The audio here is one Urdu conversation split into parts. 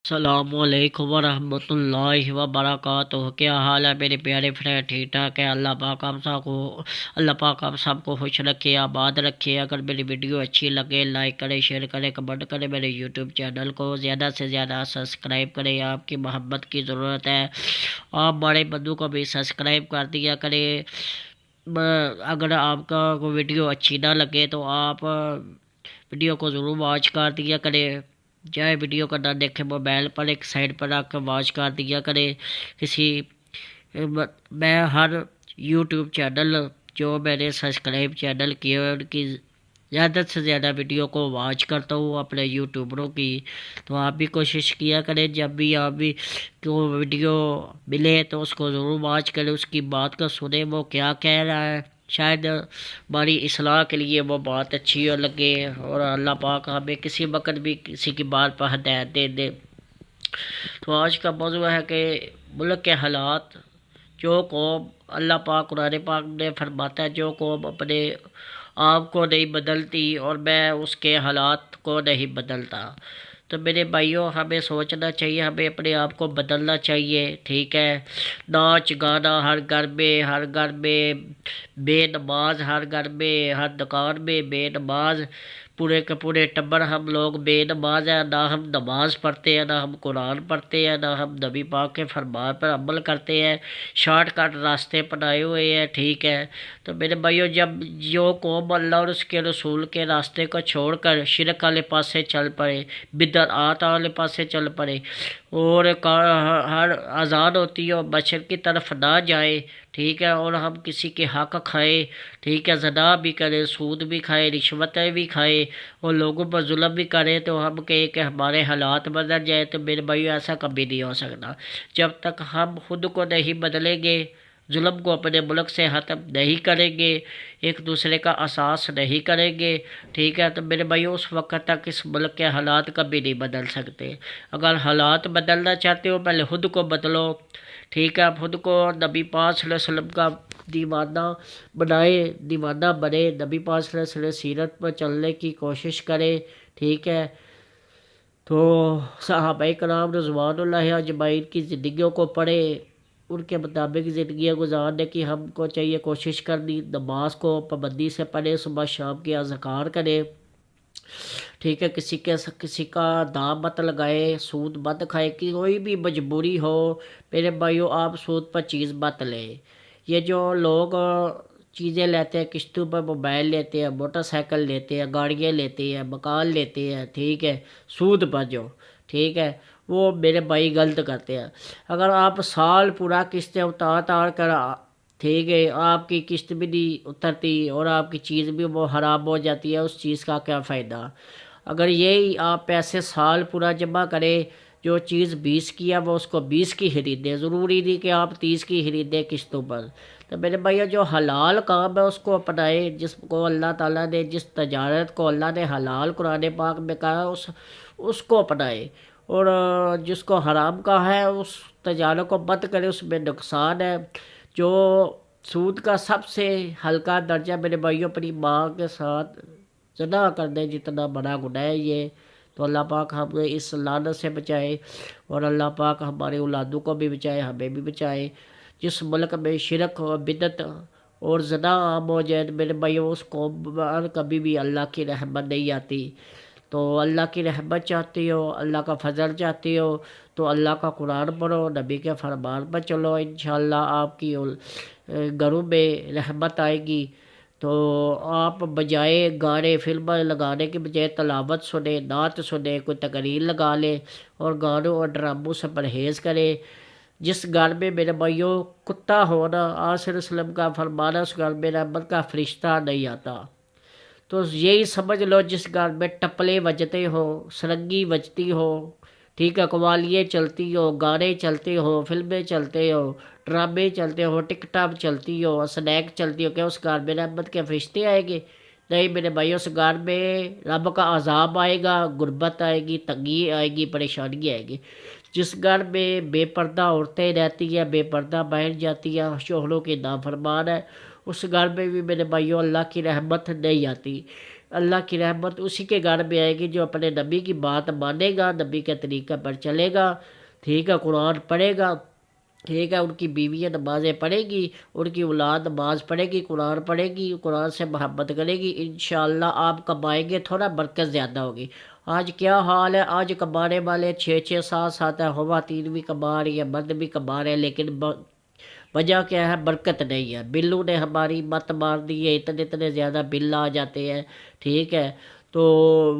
السلام علیکم ورحمۃ اللہ وبرکاتہ۔ کیا حال ہے میرے پیارے فرینڈ؟ ٹھیک ٹھاک ہے؟ اللہ پاک ہم سب کو خوش رکھے، آباد رکھے۔ اگر میری ویڈیو اچھی لگے لائک کریں، شیئر کریں، کمنٹ کریں۔ میرے یوٹیوب چینل کو زیادہ سے زیادہ سبسکرائب کریں، آپ کی محبت کی ضرورت ہے۔ آپ بڑے بندوں کو بھی سبسکرائب کر دیا کریں۔ اگر آپ کا کوئی ویڈیو اچھی نہ لگے تو آپ ویڈیو کو ضرور واچ کر دیا کریں۔ چاہے ویڈیو کو نہ دیکھے، موبائل پر ایک سائڈ پر رکھ کے واچ کر دیا کرے۔ میں ہر یوٹیوب چینل جو میں نے سبسکرائب چینل کیے ان کی زیادہ سے زیادہ ویڈیو کو واچ کرتا ہوں اپنے یوٹیوبروں کی۔ تو آپ بھی کوشش کیا کریں، جب بھی آپ بھی کو ویڈیو ملے تو اس کو ضرور واچ کریں، اس کی بات کو سنیں، وہ کیا کہہ رہا ہے۔ شاید ہماری اصلاح کے لیے وہ بات اچھی لگے، اور اللہ پاک ہمیں کسی وقت بھی کسی کی بات پر ہدایت دے دے۔ تو آج کا موضوع ہے کہ ملک کے حالات، جو قوم اللہ پاک قرآن پاک نے فرماتا ہے جو قوم اپنے آپ کو نہیں بدلتی اور میں اس کے حالات کو نہیں بدلتا۔ تو میرے بھائیوں، ہمیں سوچنا چاہیے، ہمیں اپنے آپ کو بدلنا چاہیے، ٹھیک ہے۔ ناچ گانا ہر گھر میں بے نماز، ہر گھر میں ہر دکان میں بے نماز، پورے کے پورے ٹبر ہم لوگ بے نماز ہیں، نہ ہم نماز پڑھتے ہیں، نہ ہم قرآن پڑھتے ہیں، نہ ہم نبی پاک کے فرمان پر عمل کرتے ہیں، شارٹ کٹ راستے اپنائے ہوئے ہیں، ٹھیک ہے۔ تو میرے بھائیوں، جب جو قوم اللہ اور اس کے رسول کے راستے کو چھوڑ کر شرک والے پاسے چل پڑے، بدعات والے پاسے چل پڑے، اور ہر اذان ہوتی ہے اور مشرق کی طرف نہ جائے، ٹھیک ہے، اور ہم کسی کے حق کھائے، ٹھیک ہے، زنا بھی کرے، سود بھی کھائے، رشوتیں بھی کھائے، اور لوگوں پر ظلم بھی کرے، تو ہم کہیں کہ ہمارے حالات بدل جائے، تو میرے بھائیو ایسا کبھی نہیں ہو سکتا۔ جب تک ہم خود کو نہیں بدلیں گے، ظلم کو اپنے ملک سے ختم نہیں کریں گے، ایک دوسرے کا احساس نہیں کریں گے، ٹھیک ہے، تو میرے بھائیو اس وقت تک اس ملک کے حالات کبھی نہیں بدل سکتے۔ اگر حالات بدلنا چاہتے ہو، پہلے خود کو بدلو، ٹھیک ہے۔ آپ خود کو نبی پاک صلی اللہ علیہ وسلم کا دیوانہ بنے، نبی پاک صلی اللہ علیہ وسلم سیرت پر چلنے کی کوشش کرے، ٹھیک ہے۔ تو صحابہ کرام رضوان اللہ اجمعین کی زندگیوں کو پڑھے، ان کے مطابق زندگیاں گزارنے کی ہم کو چاہیے کوشش کرنی۔ نماز کو پابندی سے پڑھے، صبح شام کی اذکار کرے، ٹھیک ہے۔ کسی کا دام مت لگائے، سود مت کھائے، کوئی بھی مجبوری ہو میرے بھائیو، آپ سود پر چیز مت لیں۔ یہ جو لوگ چیزیں لیتے ہیں، قسطوں پر موبائل لیتے ہیں، موٹر سائیکل لیتے ہیں، گاڑیاں لیتے ہیں، مکان لیتے ہیں، ٹھیک ہے، سود پر جو، ٹھیک ہے، وہ میرے بھائی غلط کرتے ہیں۔ اگر آپ سال پورا قسطیں اتار کر، ٹھیک ہے، آپ کی قسط بھی نہیں اترتی اور آپ کی چیز بھی وہ خراب ہو جاتی ہے، اس چیز کا کیا فائدہ؟ اگر یہی آپ پیسے سال پورا جمع کریں، جو چیز 20 کی ہے وہ اس کو 20 کی خریدیں، ضروری نہیں کہ آپ 30 کی خریدیں قسطوں پر۔ تو میرے بھائیو، جو حلال کام ہے اس کو اپنائیں، جس کو اللہ تعالیٰ نے، جس تجارت کو اللہ نے حلال قرآن پاک میں کہا ہے اس کو اپنائیں، اور جس کو حرام کہا ہے اس تجارت کو مت کرے، اس میں نقصان ہے۔ جو سود کا سب سے ہلکا درجہ میرے بھائیوں، اپنی ماں کے ساتھ زنا کرنے جتنا بڑا گناہ ہے یہ۔ تو اللہ پاک ہمیں اس لعنت سے بچائے، اور اللہ پاک ہمارے اولادوں کو بھی بچائے، ہمیں بھی بچائے۔ جس ملک میں شرک و بدعت اور زنا عام ہو جائے میرے بھائیو، اس قوم پر کبھی بھی اللہ کی رحمت نہیں آتی۔ تو اللہ کی رحمت چاہتی ہو، اللہ کا فضل چاہتی ہو، تو اللہ کا قرآن پڑھو، نبی کے فرمان پر چلو، انشاءاللہ آپ کی گھروں میں رحمت آئے گی۔ تو آپ بجائے گانے فلمیں لگانے کے بجائے تلاوت سنیں، نعت سنیں، کوئی تقریر لگا لیں، اور گانوں اور ڈراموں سے پرہیز کریں۔ جس گھر میں میرے بھائیوں کتا ہونا، آج صلی اللہ علیہ وسلم کا فرمانا، اس گھر میں رحمت کا فرشتہ نہیں آتا۔ تو یہی سمجھ لو، جس گھر میں ٹپلے بجتے ہو، سرنگی بجتی ہو، ٹھیک ہے، قوالیاں چلتی ہو، گانے چلتے ہو، فلمیں چلتے ہو، ڈرامے چلتے ہو، ٹک ٹاک چلتی ہو، اسنیک چلتی ہو، کیا اس گھر میں رحمت کے فرشتے آئیں گے؟ نہیں میرے بھائی، اس گھر میں رب کا عذاب آئے گا، غربت آئے گی، تنگی آئے گی، پریشانی آئے گی۔ جس گھر میں بے پردہ عورتیں رہتی ہیں، بے پردہ بہن جاتی ہیں، شوہروں کی نافرمان ہے، اس گھر میں بھی میرے بھائیوں اللہ کی رحمت نہیں آتی۔ اللہ کی رحمت اسی کے گھر میں آئے گی جو اپنے نبی کی بات مانے گا، نبی کے طریقہ پر چلے گا، ٹھیک ہے، قرآن پڑھے گا، ٹھیک ہے، ان کی بیویاں نمازیں پڑھے گی، ان کی اولاد نماز پڑھے گی، قرآن سے محبت کرے گی، انشاءاللہ آپ کمائیں گے، تھوڑا برکت زیادہ ہوگی۔ آج کیا حال ہے، آج کمانے والے 6 7 ہے، خواتین بھی کما رہی ہے، مرد بھی کما رہے ہیں، لیکن وجہ کیا ہے؟ برکت نہیں ہے۔ بلوں نے ہماری مت مار دی ہے، اتنے اتنے زیادہ بل آ جاتے ہیں، ٹھیک ہے، تو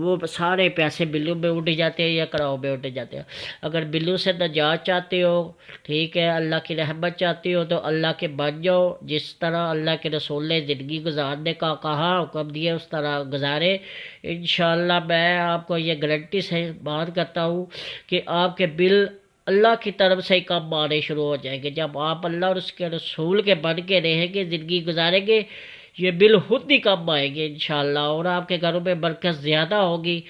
وہ سارے پیسے بلوں میں اٹھ جاتے ہیں یا کراؤ میں اٹھ جاتے ہیں۔ اگر بلوں سے نجات چاہتے ہو، ٹھیک ہے، اللہ کی رحمت چاہتے ہو، تو اللہ کے بن جاؤ، جس طرح اللہ کے رسول نے زندگی گزارنے کا کہا، حکم دیا، اس طرح گزارے۔ انشاءاللہ میں آپ کو یہ گارنٹی سے بات کرتا ہوں کہ آپ کے بل اللہ کی طرف سے کم آنے شروع ہو جائیں گے۔ جب آپ اللہ اور اس کے رسول کے بن کے رہیں گے، زندگی گزاریں گے، یہ بل خود ہی کم آئیں گے انشاءاللہ، اور آپ کے گھروں میں برکت زیادہ ہوگی،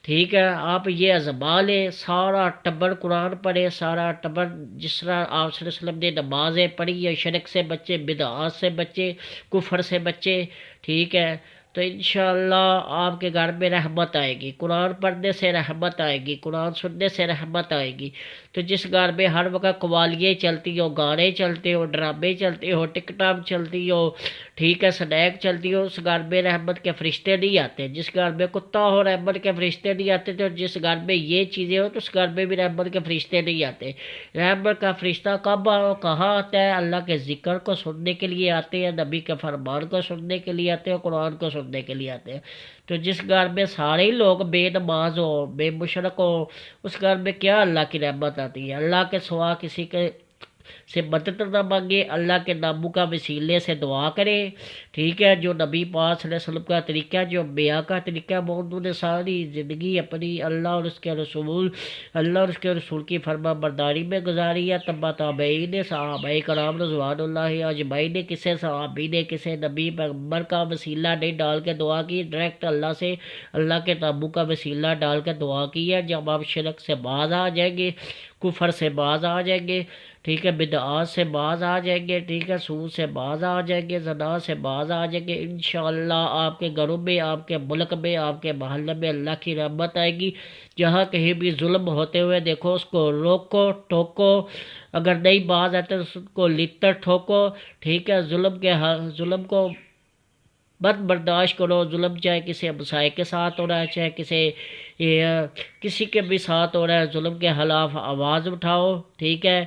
ٹھیک ہے۔ آپ یہ آزما لیں، سارا ٹبر قرآن پڑھے، سارا ٹبر جس طرح آپ صلی اللہ علیہ وسلم نے نمازیں پڑھی ہے، شرک سے بچے، بدعات سے بچے، کفر سے بچے، ٹھیک ہے، تو انشاءاللہ آپ کے گھر میں رحمت آئے گی، قرآن پڑھنے سے رحمت آئے گی، قرآن سننے سے رحمت آئے گی۔ تو جس گھر میں ہر وقت قوالیاں چلتی ہو، گانے چلتے ہو، ڈرامے چلتے ہو، ٹک ٹاک چلتی ہو، ٹھیک ہے، سنیک چلتی ہو، اس گھر میں رحمت کے فرشتے نہیں آتے۔ جس گھر میں کتا ہو، رحمت کے فرشتے نہیں آتے، تو جس گھر میں یہ چیزیں ہو، تو اس گھر میں بھی رحمت کے فرشتے نہیں آتے۔ رحمت کا فرشتہ کہاں آتا ہے؟ اللہ کے ذکر کو سننے کے لیے آتے ہیں، نبی کے فرمان کو سننے کے لیے آتے ہیں، قرآن کو سننے کے لیے آتے ہیں۔ تو جس گھر میں سارے ہی لوگ بے نماز ہو، بے مشرک ہو، اس گھر میں کیا اللہ کی رحمت آتی ہے؟ اللہ کے سوا کسی کے سے مدد نہ مانگے، اللہ کے ناموں کا وسیلے سے دعا کرے، ٹھیک ہے، جو نبی پاک صلی اللہ علیہ وسلم کا طریقہ ہے، جو انبیاء کا طریقہ ہے، وہ انہوں نے ساری زندگی اپنی اللہ اور اس کے رسول کی فرما برداری میں گزاری ہے۔ تبا تابعین نے، صحابہ کرام رضوان اللہ اجمعین نے، کسی صحابی نے، کسی نبی پیغمبر کا وسیلہ نہیں ڈال کے دعا کی، ڈائریکٹ اللہ سے، اللہ کے ناموں کا وسیلہ ڈال کے دعا کی ہے۔ جب آپ شرک سے باز آ جائیں گے، کفر سے باز آ جائیں گے، ٹھیک ہے، بدعات سے باز آ جائیں گے، ٹھیک ہے، سود سے باز آ جائیں گے، زنا سے باز آ جائیں گے، انشاءاللہ آپ کے گھروں میں، آپ کے ملک میں، آپ کے محلے میں اللہ کی رحمت آئے گی۔ جہاں کہیں بھی ظلم ہوتے ہوئے دیکھو، اس کو روکو، ٹوکو، اگر نہیں باز آتے تو اس کو لتر ٹھوکو، ٹھیک ہے، ظلم کو مت برداشت کرو۔ ظلم چاہے کسی ہمسائے کے ساتھ ہو رہا ہے، چاہے کسی کے بھی ساتھ ہو رہا ہے، ظلم کے خلاف آواز اٹھاؤ، ٹھیک ہے۔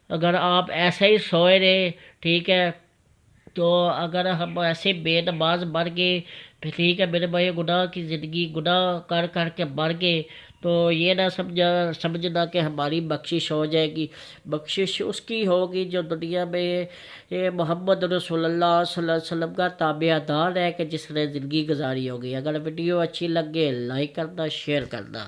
اگر آپ ایسے ہی سوئے رہے، ٹھیک ہے، تو اگر ہم ایسے بے نماز مر گئے، ٹھیک ہے، میرے بھائی، گناہ کی زندگی گناہ کر کر کے مر گئے، تو یہ نہ سمجھنا کہ ہماری بخشش ہو جائے گی۔ بخشش اس کی ہوگی جو دنیا میں یہ محمد رسول اللہ صلی اللہ علیہ وسلم کا تابع دار ہے، کہ جس نے زندگی گزاری ہوگی۔ اگر ویڈیو اچھی لگے، لائک کرنا، شیئر کرنا۔